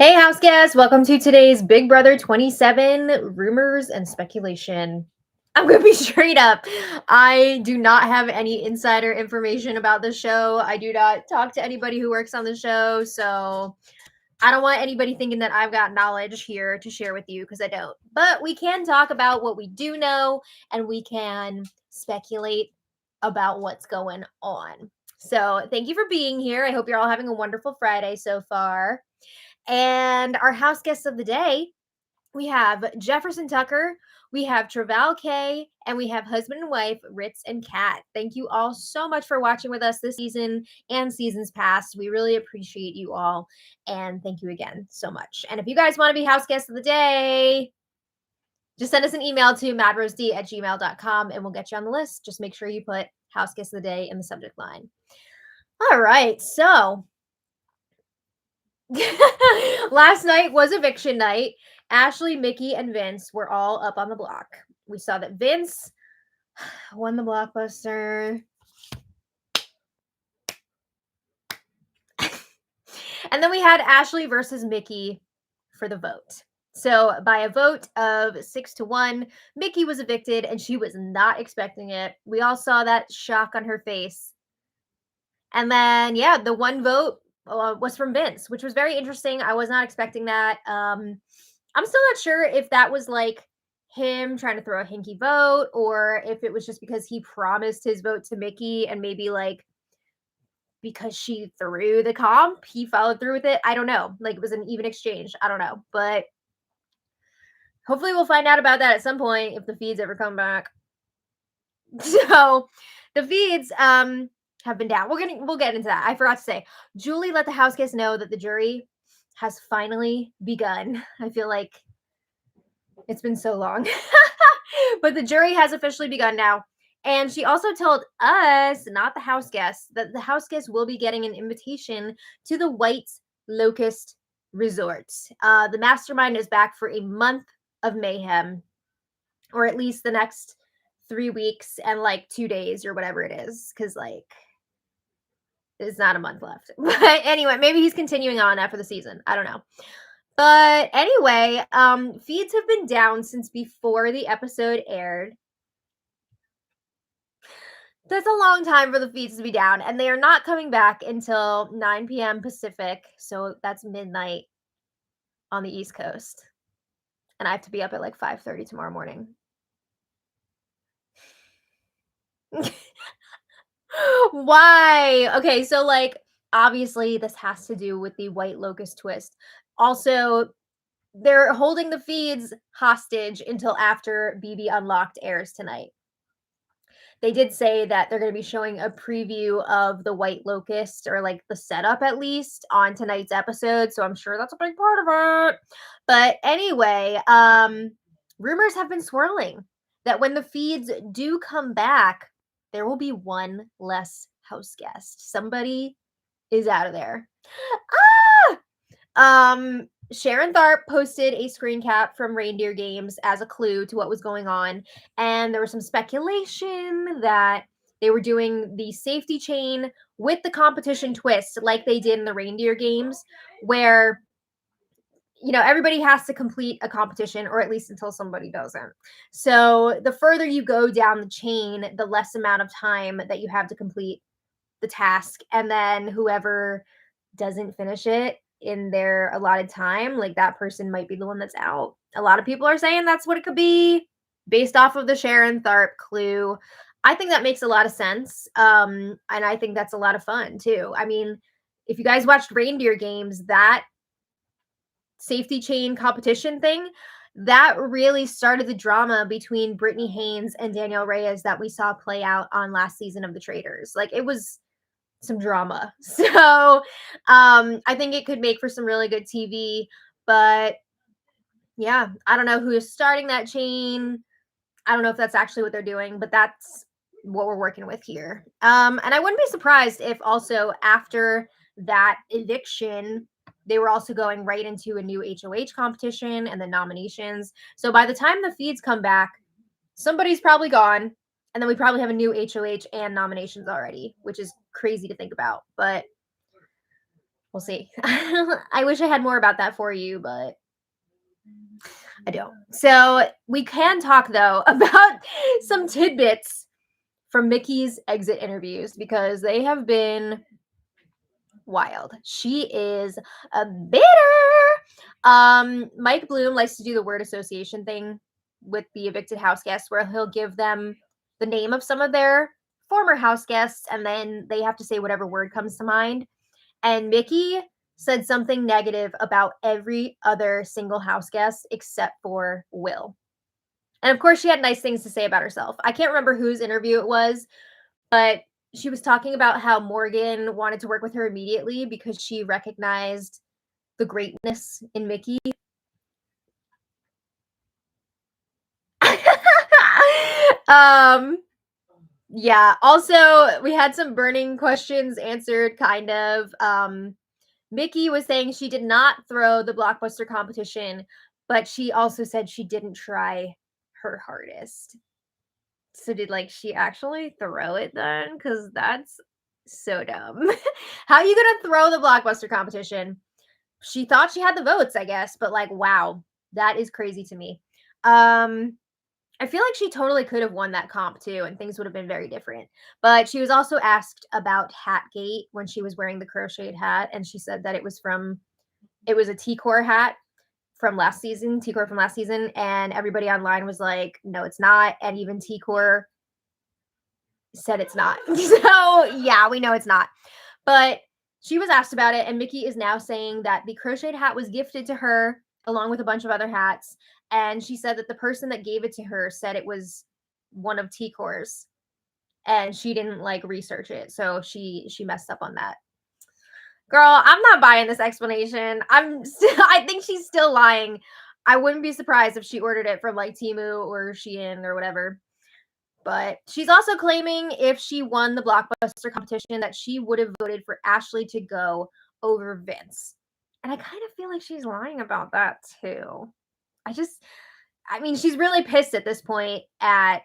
Hey, house guests, welcome to today's Big Brother 27 rumors and speculation. I'm going to be straight up. I do not have any insider information about the show. I do not talk to anybody who works on the show. So I don't want anybody thinking that I've got knowledge here to share with you because I don't. But we can talk about what we do know and we can speculate about what's going on. So thank you for being here. I hope you're all having a wonderful Friday so far. And our house guests of the day, we have Jefferson Tucker, we have Traval K, and we have husband and wife Ritz and Kat. Thank you all so much for watching with us this season and seasons past. We really appreciate you all, and thank you again so much. And if you guys want to be house guests of the day, just send us an email to madrosed@gmail.com and we'll get you on the list. Just make sure you put house guest of the day in the subject line. All right, so last night was eviction night. Ashley, Mickey, and Vince were all up on the block. We saw that Vince won the blockbuster. And then we had Ashley versus Mickey for the vote. So by a vote of 6-1, Mickey was evicted and she was not expecting it. We all saw that shock on her face. And then, yeah, the one vote was from Vince, which was very interesting. I was not expecting that. I'm still not sure if that was like him trying to throw a hinky vote or if it was just because he promised his vote to Mickey and maybe like because she threw the comp, he followed through with it. I don't know. Like it was an even exchange. I don't know. But hopefully we'll find out about that at some point if the feeds ever come back. So the feeds have been down. We'll get into that. I forgot to say, Julie let the house guests know that the jury has finally begun. I feel like it's been so long. But the jury has officially begun now. And she also told us, not the house guests, that the house guests will be getting an invitation to the White Locust Resort. The mastermind is back for a month of mayhem, or at least the next 3 weeks and like 2 days or whatever it is. Because like there's not a month left. But anyway, maybe he's continuing on after the season. I don't know. But anyway, feeds have been down since before the episode aired. That's a long time for the feeds to be down, and they are not coming back until 9 p.m. Pacific, so that's midnight on the East Coast. And I have to be up at like 5:30 tomorrow morning. Why? Okay, so like obviously this has to do with the White Locust twist. Also, they're holding the feeds hostage until after BB Unlocked airs tonight. They did say that they're going to be showing a preview of the White Locust, or like the setup at least, on tonight's episode, so I'm sure that's a big part of it. But anyway, rumors have been swirling that when the feeds do come back, there will be one less house guest. Somebody is out of there. Sharon Tharp posted a screen cap from Reindeer Games as a clue to what was going on, and there was some speculation that they were doing the safety chain with the competition twist like they did in the Reindeer Games, where everybody has to complete a competition, or at least until somebody doesn't. So the further you go down the chain, the less amount of time that you have to complete the task, and then whoever doesn't finish it in their allotted time, like that person might be the one that's out. A lot of people are saying that's what it could be based off of the Sharon Tharp clue. I think that makes a lot of sense. And I think that's a lot of fun too. I mean, if you guys watched Reindeer Games, that safety chain competition thing, that really started the drama between Brittany Haynes and Danielle Reyes that we saw play out on last season of The Traitors. Like it was some drama. So I think it could make for some really good TV. But yeah, I don't know who is starting that chain. I don't know if that's actually what they're doing, but that's what we're working with here. And I wouldn't be surprised if also after that eviction, they were also going right into a new HOH competition and the nominations. So by the time the feeds come back, somebody's probably gone. And then we probably have a new HOH and nominations already, which is crazy to think about. But we'll see. I wish I had more about that for you, but I don't. So we can talk though about some tidbits from Mickey's exit interviews because they have been wild. She is a bitter. Mike Bloom likes to do the word association thing with the evicted house guests where he'll give them the name of some of their former house guests and then they have to say whatever word comes to mind. And Mickey said something negative about every other single house guest except for Will. And of course, she had nice things to say about herself. I can't remember whose interview it was, but she was talking about how Morgan wanted to work with her immediately because she recognized the greatness in Mickey. Yeah. Also, we had some burning questions answered, kind of. Mickey was saying she did not throw the blockbuster competition, but she also said she didn't try her hardest. So did she actually throw it then? Because that's so dumb. How are you gonna throw the blockbuster competition? She thought she had the votes, I guess, but wow, that is crazy to me. I feel like she totally could have won that comp too, and things would have been very different. But she was also asked about Hatgate when she was wearing the crocheted hat, and she said that it was a T-Core hat from last season, T-Core from last season, and everybody online was like, no, it's not. And even T-Core said it's not. So yeah, we know it's not. But she was asked about it, and Mickey is now saying that the crocheted hat was gifted to her along with a bunch of other hats. And she said that the person that gave it to her said it was one of T-Core's, and she didn't research it, so she messed up on that. Girl, I'm not buying this explanation. I think she's still lying. I wouldn't be surprised if she ordered it from Temu or Shein or whatever. But she's also claiming if she won the blockbuster competition that she would have voted for Ashley to go over Vince. And I kind of feel like she's lying about that too. She's really pissed at this point at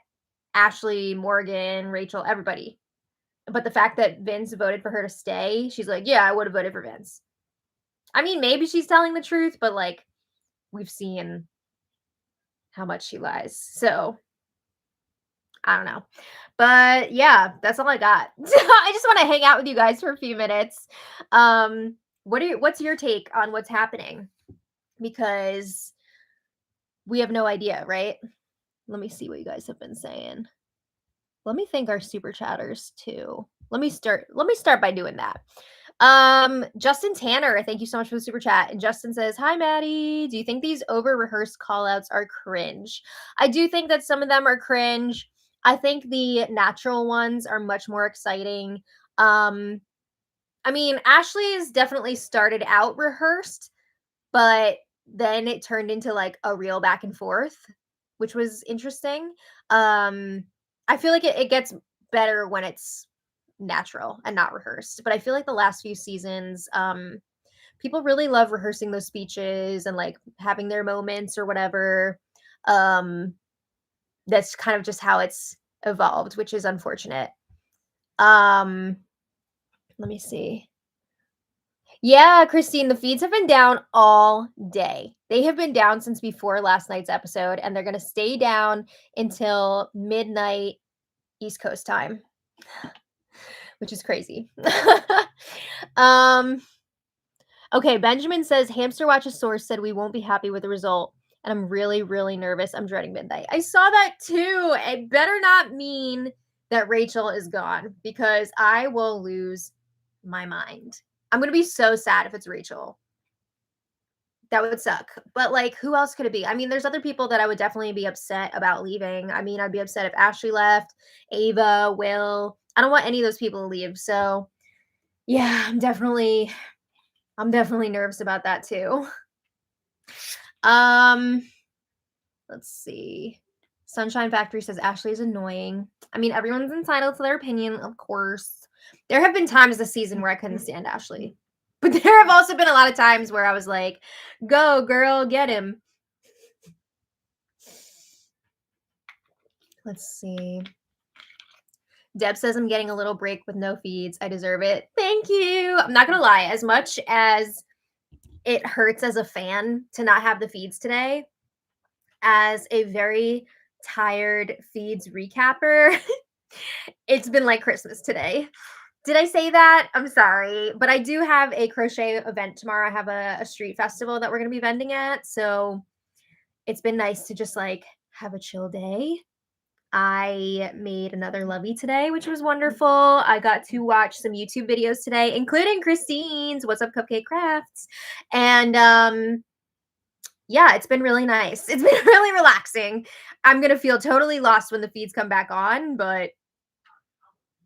Ashley, Morgan, Rachel, everybody. But the fact that Vince voted for her to stay, she's like, yeah, I would have voted for Vince. Maybe she's telling the truth, but we've seen how much she lies. So I don't know. But yeah, that's all I got. I just want to hang out with you guys for a few minutes. What's your take on what's happening? Because we have no idea, right? Let me see what you guys have been saying. Let me thank our super chatters too. Let me start by doing that. Justin Tanner, thank you so much for the super chat. And Justin says, hi, Maddie. Do you think these over-rehearsed callouts are cringe? I do think that some of them are cringe. I think the natural ones are much more exciting. Ashley's definitely started out rehearsed, but then it turned into a real back and forth, which was interesting. I feel like it gets better when it's natural and not rehearsed. But I feel like the last few seasons, people really love rehearsing those speeches and having their moments or whatever. That's kind of just how it's evolved, which is unfortunate. Let me see. Yeah, Christine, the feeds have been down all day. They have been down since before last night's episode, and they're going to stay down until midnight East Coast time, which is crazy. Okay, Benjamin says, Hamster Watch's source said we won't be happy with the result, and I'm really, really nervous. I'm dreading midnight. I saw that too. It better not mean that Rachel is gone, because I will lose my mind. I'm going to be so sad if it's Rachel. That would suck. But who else could it be? There's other people that I would definitely be upset about leaving. I'd be upset if Ashley left, Ava, Will. I don't want any of those people to leave. So yeah, I'm definitely nervous about that too. Let's see. Sunshine Factory says Ashley is annoying. Everyone's entitled to their opinion, of course. There have been times this season where I couldn't stand Ashley. But there have also been a lot of times where I was like, go, girl, get him. Let's see. Deb says I'm getting a little break with no feeds. I deserve it. Thank you. I'm not gonna lie, as much as it hurts as a fan to not have the feeds today, as a very tired feeds recapper, it's been like Christmas today. Did I say that? I'm sorry. But I do have a crochet event tomorrow. I have a street festival that we're going to be vending at. So it's been nice to just like have a chill day. I made another lovey today, which was wonderful. I got to watch some YouTube videos today, including Christine's What's Up Cupcake Crafts. And yeah, it's been really nice. It's been really relaxing. I'm going to feel totally lost when the feeds come back on, but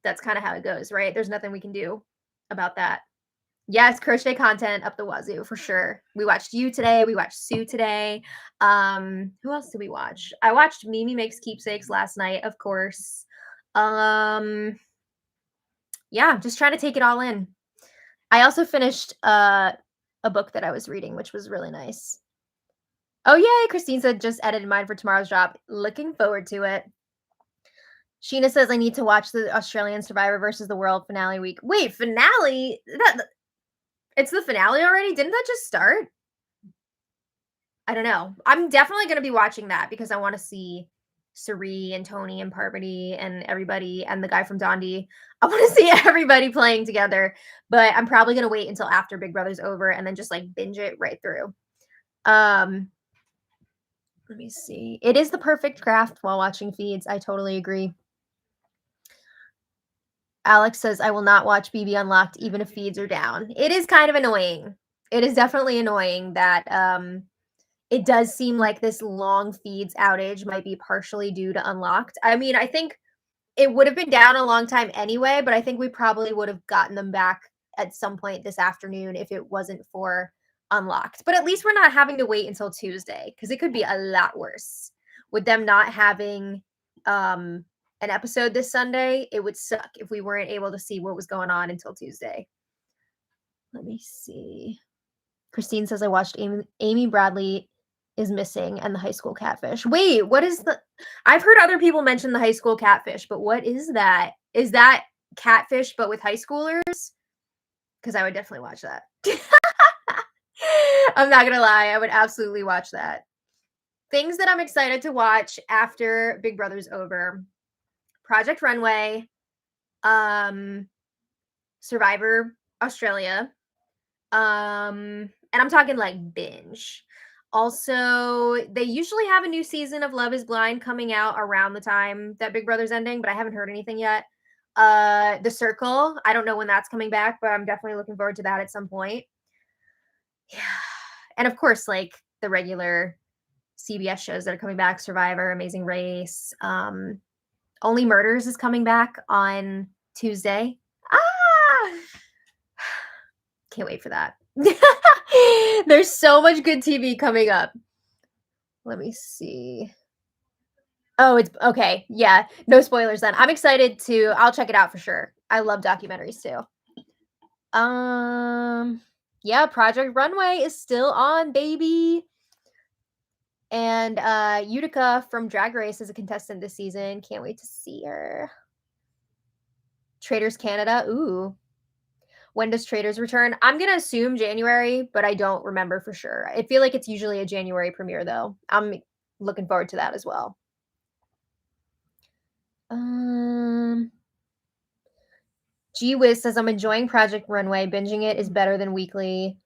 that's kind of how it goes, right? There's nothing we can do about that. Yes, crochet content up the wazoo for sure. We watched you today. We watched Sue today. Who else did we watch? I watched Mimi Makes Keepsakes last night, of course. Yeah, just trying to take it all in. I also finished a book that I was reading, which was really nice. Oh yay, Christine said just edited mine for tomorrow's drop. Looking forward to it. Sheena says I need to watch the Australian Survivor versus the World finale week. Wait, finale? It's the finale already? Didn't that just start? I don't know. I'm definitely going to be watching that because I want to see Sari and Tony and Parvati and everybody and the guy from Dondi. I want to see everybody playing together, but I'm probably going to wait until after Big Brother's over and then just like binge it right through. Let me see. It is the perfect craft while watching feeds. I totally agree. Alex says, I will not watch BB Unlocked even if feeds are down. It is kind of annoying. It is definitely annoying that it does seem like this long feeds outage might be partially due to Unlocked. I mean, I think it would have been down a long time anyway, but I think we probably would have gotten them back at some point this afternoon if it wasn't for Unlocked. But at least we're not having to wait until Tuesday because it could be a lot worse. With them not having an episode this Sunday, it would suck if we weren't able to see what was going on until Tuesday. Let me see. Christine says I watched Amy Bradley is missing and the high school catfish. Wait, what is the I've heard other people mention the high school catfish, but what is that? Is that catfish but with high schoolers? Because I would definitely watch that. I'm not gonna lie, I would absolutely watch that. Things that I'm excited to watch after Big Brother's over. Project Runway, Survivor Australia, and I'm talking like binge. Also, they usually have a new season of Love is Blind coming out around the time that Big Brother's ending, but I haven't heard anything yet. The Circle, I don't know when that's coming back, but I'm definitely looking forward to that at some point. Yeah. And of course, like the regular CBS shows that are coming back, Survivor, Amazing Race, Only Murders is coming back on Tuesday. Can't wait for that. There's so much good TV coming up. Let me see. Oh, it's okay. Yeah, no spoilers then. I'm excited to I'll check it out for sure. I love documentaries too. Yeah, Project Runway is still on, baby. And Utica from Drag Race is a contestant this season. Can't wait to see her. Traders Canada. Ooh. When does Traders return? I'm going to assume January, but I don't remember for sure. I feel like it's usually a January premiere, though. I'm looking forward to that as well. G Wiz says, I'm enjoying Project Runway. Binging it is better than weekly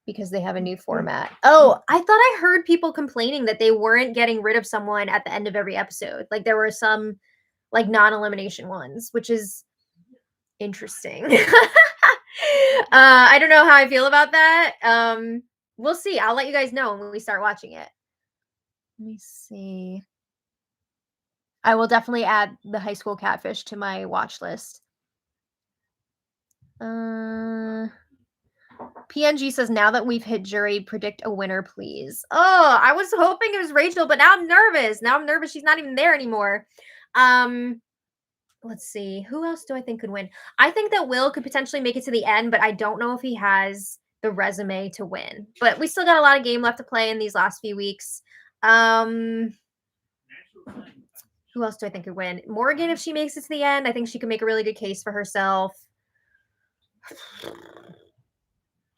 because they have a new format. Oh, I thought I heard people complaining that they weren't getting rid of someone at the end of every episode. Like there were some like non-elimination ones, which is interesting. I don't know how I feel about that. We'll see. I'll let you guys know when we start watching it. Let me see. I will definitely add the high school catfish to my watch list. PNG says, now that we've hit jury, predict a winner, please. Oh, I was hoping it was Rachel, but now I'm nervous. Now I'm nervous she's not even there anymore. Let's see. Who else do I think could win? I think that Will could potentially make it to the end, but I don't know if he has the resume to win. But we still got a lot of game left to play in these last few weeks. Who Who else do I think could win? Morgan, if she makes it to the end, I think she could make a really good case for herself.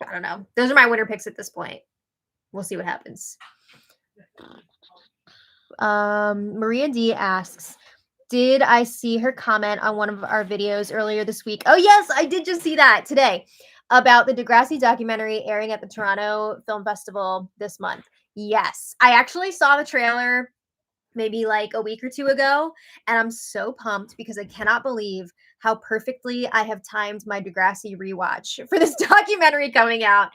I don't know. Those are my winner picks at this point. We'll see what happens. Maria D asks, did I see her comment on one of our videos earlier this week? Oh, yes, I did just see that today about the Degrassi documentary airing at the Toronto Film Festival this month. Yes, I actually saw the trailer maybe like a week or two ago, and I'm so pumped because I cannot believe how perfectly I have timed my Degrassi rewatch for this documentary coming out.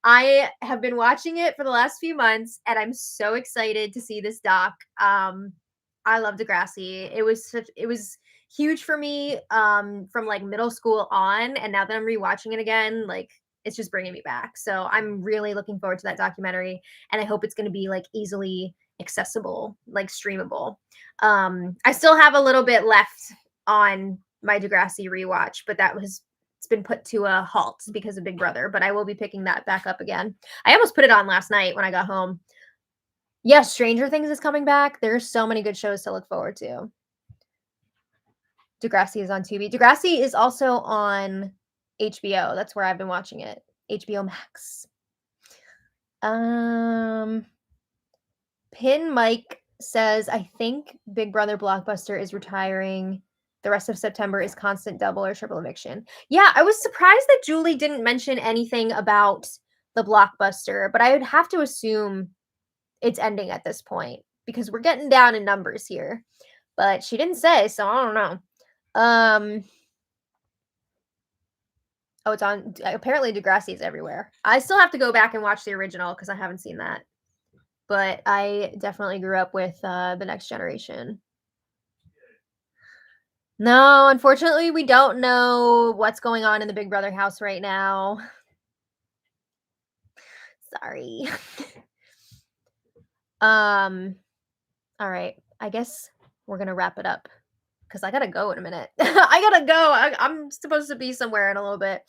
I have been watching it for the last few months, and I'm so excited to see this doc. I love Degrassi. It was huge for me from like middle school on, and now that I'm rewatching it again, like it's just bringing me back. So I'm really looking forward to that documentary, and I hope it's going to be like easily accessible, like streamable. I still have a little bit left on my Degrassi rewatch, but it's been put to a halt because of Big Brother, but I will be picking that back up again. I almost put it on last night when I got home. Yes, Stranger Things is coming back. There's so many good shows to look forward to. Degrassi is on Tubi. Degrassi is also on HBO. That's where I've been watching it. HBO Max. Pin Mike says, I think Big Brother Blockbuster is retiring. The rest of September is constant double or triple eviction. Yeah, I was surprised that Julie didn't mention anything about the Blockbuster, but I would have to assume it's ending at this point because we're getting down in numbers here. But she didn't say, so I don't know. Oh, it's on. Apparently, Degrassi is everywhere. I still have to go back and watch the original because I haven't seen that. But I definitely grew up with The Next Generation. No, unfortunately, we don't know what's going on in the Big Brother house right now. Sorry. All right. I guess we're gonna wrap it up because I gotta go in a minute. I gotta go. I'm supposed to be somewhere in a little bit.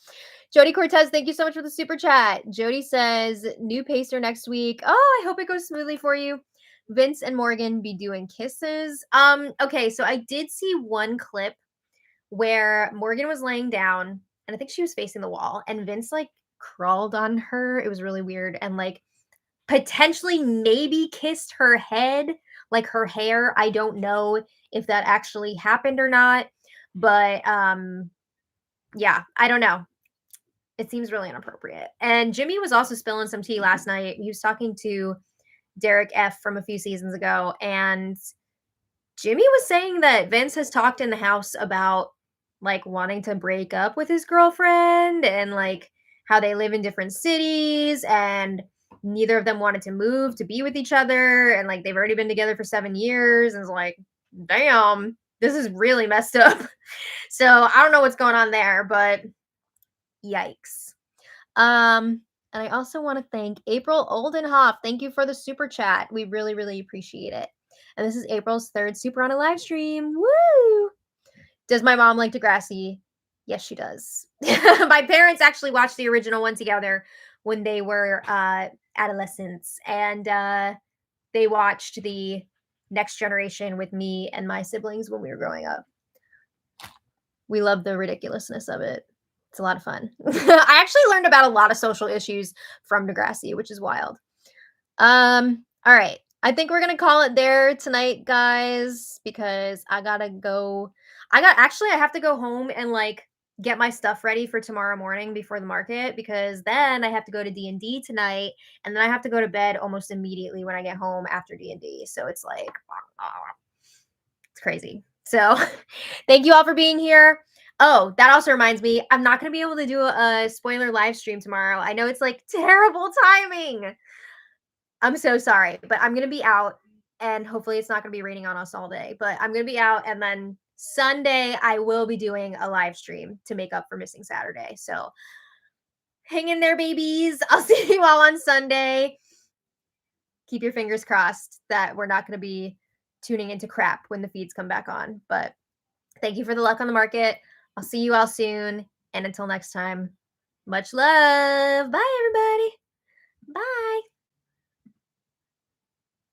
Jody Cortez, thank you so much for the super chat. Jody says, new pacer next week. Oh, I hope it goes smoothly for you. Vince and Morgan be doing kisses. Okay, so I did see one clip where Morgan was laying down and I think she was facing the wall and Vince like crawled on her. It was really weird and like potentially maybe kissed her head, like her hair. I don't know if that actually happened or not, but yeah, I don't know. It seems really inappropriate. And Jimmy was also spilling some tea last night. He was talking to Derek F from a few seasons ago, and Jimmy was saying that Vince has talked in the house about like wanting to break up with his girlfriend and like how they live in different cities and neither of them wanted to move to be with each other and like they've already been together for 7 years and it's like, damn, this is really messed up. So I don't know what's going on there, but yikes. And I also want to thank April Oldenhoff. Thank you for the super chat. We really, really appreciate it. And this is April's third super on a live stream. Woo! Does my mom like Degrassi? Yes, she does. My parents actually watched the original one together when they were adolescents. And they watched the Next Generation with me and my siblings when we were growing up. We love the ridiculousness of it. It's a lot of fun. I actually learned about a lot of social issues from Degrassi, which is wild. All right. I think we're going to call it there tonight, guys, because I got to go. I have to go home and like get my stuff ready for tomorrow morning before the market because then I have to go to D&D tonight and then I have to go to bed almost immediately when I get home after D&D. So it's like, it's crazy. So thank you all for being here. Oh, that also reminds me, I'm not going to be able to do a spoiler live stream tomorrow. I know it's like terrible timing. I'm so sorry, but I'm going to be out and hopefully it's not going to be raining on us all day, but I'm going to be out and then Sunday I will be doing a live stream to make up for missing Saturday. So hang in there, babies. I'll see you all on Sunday. Keep your fingers crossed that we're not going to be tuning into crap when the feeds come back on, but thank you for the luck on the market. I'll see you all soon. And until next time, much love. Bye, everybody. Bye.